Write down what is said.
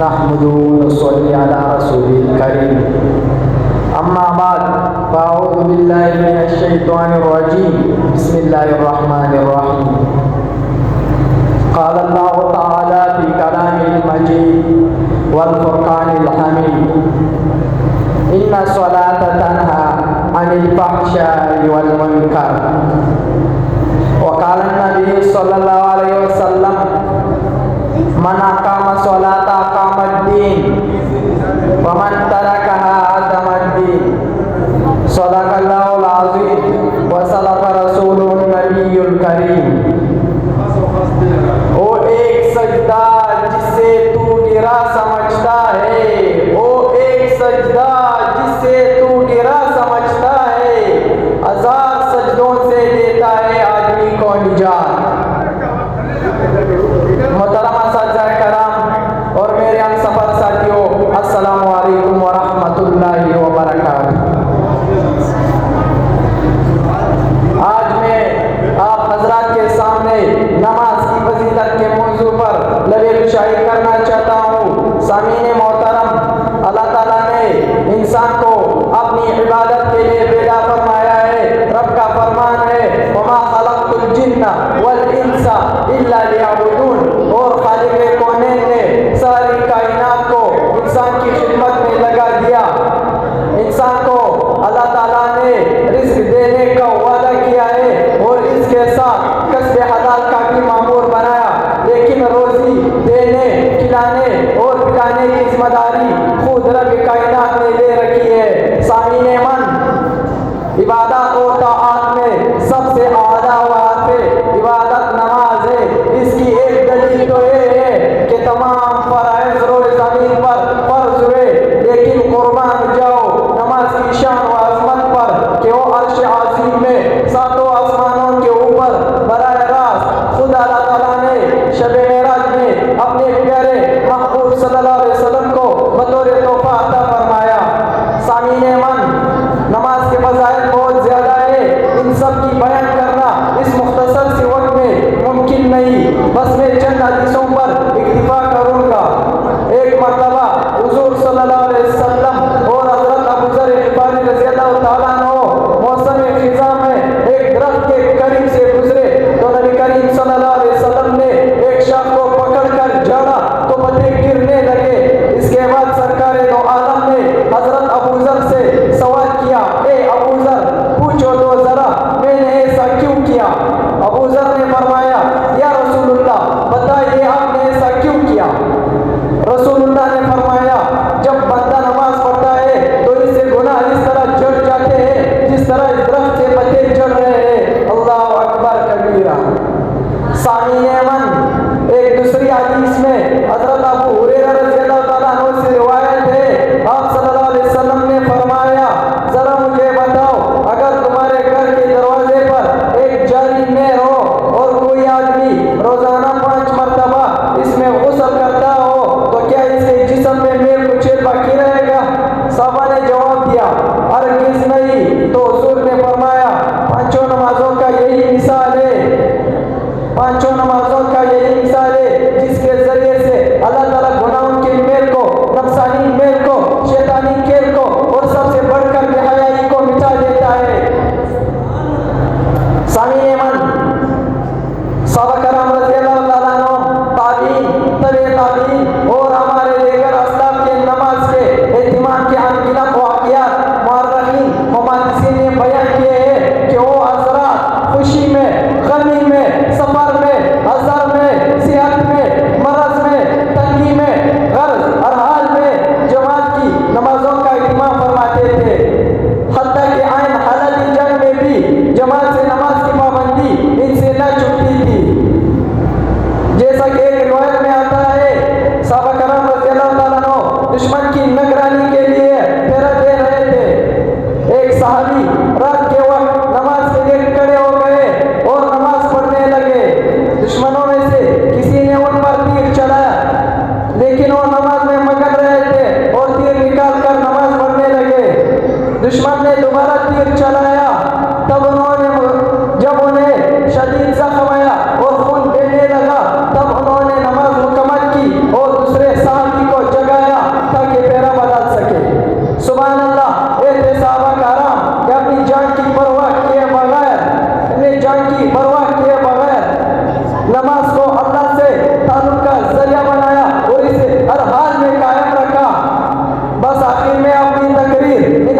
नहमदुहु व नसल्ली अला रसूलिल करीम। अम्मा बाद फ़अऊज़ु बिल्लाहि मिनश शैतानिर रजीम। बिस्मिल्लाहिर रहमानिर रहीम। क़ाल अल्लाहु तआला फ़ी कलामिल मजीद वल फ़ुरक़ानिल हमीद। इन्ना सलाता तन्हा अनिल फ़हशाइ वल मुनकर। वक़ाल नबी सल्लल्लाहु अलैहि वसल्लम मन अक़ाम सलाता अक़ामद्दीन व मन तरकहा अदमद्दीन। सदक़ल्लाहुल अज़ीम व सदक़ रसूलुन नबियुल करीम। ओ एक सजदा जिसे तू गिरा समझता है, ओ एक सजदा जिसे तू गिरा समझता है, हजार सजदों से देता है आदमी को निजात। मोहतरम असातिज़ाए कराम और मेरे हम सफ़र साथियों, अस्सलामु अलैकुम व रहमतुल्लाहि व बरकातुहू। आज मैं आप हजरात के सामने नमाज की फजीलत के मौजू पर लबे कुशाई करना चाहता हूँ। सामीन मोहतरम, अल्लाह ताला ने इंसान को अपनी इबादत के लिए पैदा फरमाया है। रब का फरमान है वमा खलक़तुल जिन्ना वल इंसा इल्ला लियअबुदून। और खालिक़े कौनैन ने सारी कायनात को इंसान की खिदमत में लगा दिया। इंसान को अल्लाह ताला ने रिज़्क़ देने का वादा किया है और इसके साथ कस्ब हलाल का भी मामूर बनाया। लेकिन रोज़ी देने, खिलाने और पिलाने की जिम्मेदारी खुद रब कायनात ने ले रखी है। सामीन मन, इबादत और ताआत में सबसे आला व आखिर इबादत नमाज है। इसकी एक दलील तो ये है कि तमाम फ़राइज़ रोज़ ज़मीन पर फ़र्ज़ हुए, लेकिन कुर्बान जाओ नमाज की शान व अज़मत पर कि वो अर्श अज़ीम में सातों आसमानों के ऊपर बराह रास्त खुदा अल्लाह ताला ने शब मेराज में अपने प्यारे महबूब सल्लल्लाहु अलैहि वसल्लम को बतौर तोहफा अता फरमाया। सामीन मन, नमाज के फ़ज़ाइल बहुत ज़्यादा है। इन सब की बयान करना इस मुख्तसर से वक्त में मुमकिन नहीं। बस मैं चंद हदीसों पर इक्तिफा करूँगा। एक मरतबा हुज़ूर सल्लल्लाहु अलैहि वसल्लम और हज़रत अबू ज़र ग़िफ़ारी रज़ियल्लाहु ताला अन्हु मौसम ख़िज़ा में एक दरख्त के करीब से गुजरे तो नबी करीम सल्लल्लाहु अलैहि वसल्लम ने एक शाख को पकड़कर झाड़ा तो पत्ते गिरने लगे। इसके बाद सरकार दो आलम ने हज़रत अबू ज़र से सवाल किया, ए अबू ज़र, पूछो तो ज़रा मैंने ऐसा क्यों किया? अबू ज़र ने फरमाया, या रसूलुल्लाह, बताइए आपने ऐसा क्यों किया? रसूलुल्लाह ने फरमाया, जब बंदा नमाज पढ़ता है तो इससे गुनाह इस तरह जड़ जाते हैं जिस तरह इस दरख्त से पत्ते जड़ रहे हैं। अल्लाहु अकबर कबीरा। सामीन मन, एक दूसरी हदीस में हज़रत अबू हुरैरा रज़ियल्लाहु ताला अन्हु से रिवायत है, आप सल्लल्लाहु अलैहि वसल्लम ने फरमाया, जरा मुझे बताओ, अगर तुम्हारे घर के दरवाजे पर एक जारी नहर हो और कोई आदमी रोजाना 5 मरतबा इसमें गुस्ल करता हो तो क्या इसके जिस्म में मैल कुचैल बाकी रहेगा? साहबा ने जवाब दिया, हरगिज़ नहीं। तो हुज़ूर ने फरमाया, पांचों नमाजों का यही मिसाल है, पांचों नमाजों का यही मिसाल है जिसके जरिए से अल्लाह ताला गुनाहों के मेल को, नफसानी मेल को, शैतानी खेल को और सबसे बढ़कर बेहयाई को मिटा देता है। सामीन मन, सहाबा कराम रज़ियल्लाहु ताला अन्हुम, ताबीन, तबे ताबीन और हमारे दीगर असलाफ के नमाज के एहतिमाम के अनगिनत वाक़ियात मुअर्रिख़ीन मुहद्दिसीन ने बयान किए हैं कि वो हज़रात खुशी में, गमी में, सफ़र में, हज़र में, सेहत में, मरज़ में, तंगी में, गर्ज़ हर हाल में जमात की नमाजों का एहतिमाम फरमाते थे। हत्ता कि आइन हालत जंग में भी जमात से नमाज की पाबंदी इनसे न छूटती थी। जैसा कि एक रिवायत में आता है, सहाबा कराम रज़ियल्लाहु ताला अन्हु दुश्मन की निगरानी के लिए पहरा दे रहे थे। एक सहाबी रात के वक्त नमाज के लिए खड़े हो गए और नमाज पढ़ने लगे। दुश्मनों में से किसी ने उन पर तीर चलाया, लेकिन वो नमाज में मगन रहे थे और तीर निकाल कर नमाज पढ़ने लगे। दुश्मन ने दोबारा तीर चलाया, तब जब उन्हें शदीद जख्म आया और खून बहने लगा, तब उन्होंने नमाज मुकम्मल की और दूसरे साथी को जान की परवाह किए बगैर नमाज को अल्लाह से ताल्लुक का जरिया बनाया और इसे हर हाल में कायम रखा। बस आखिर में अपनी तकरीर इन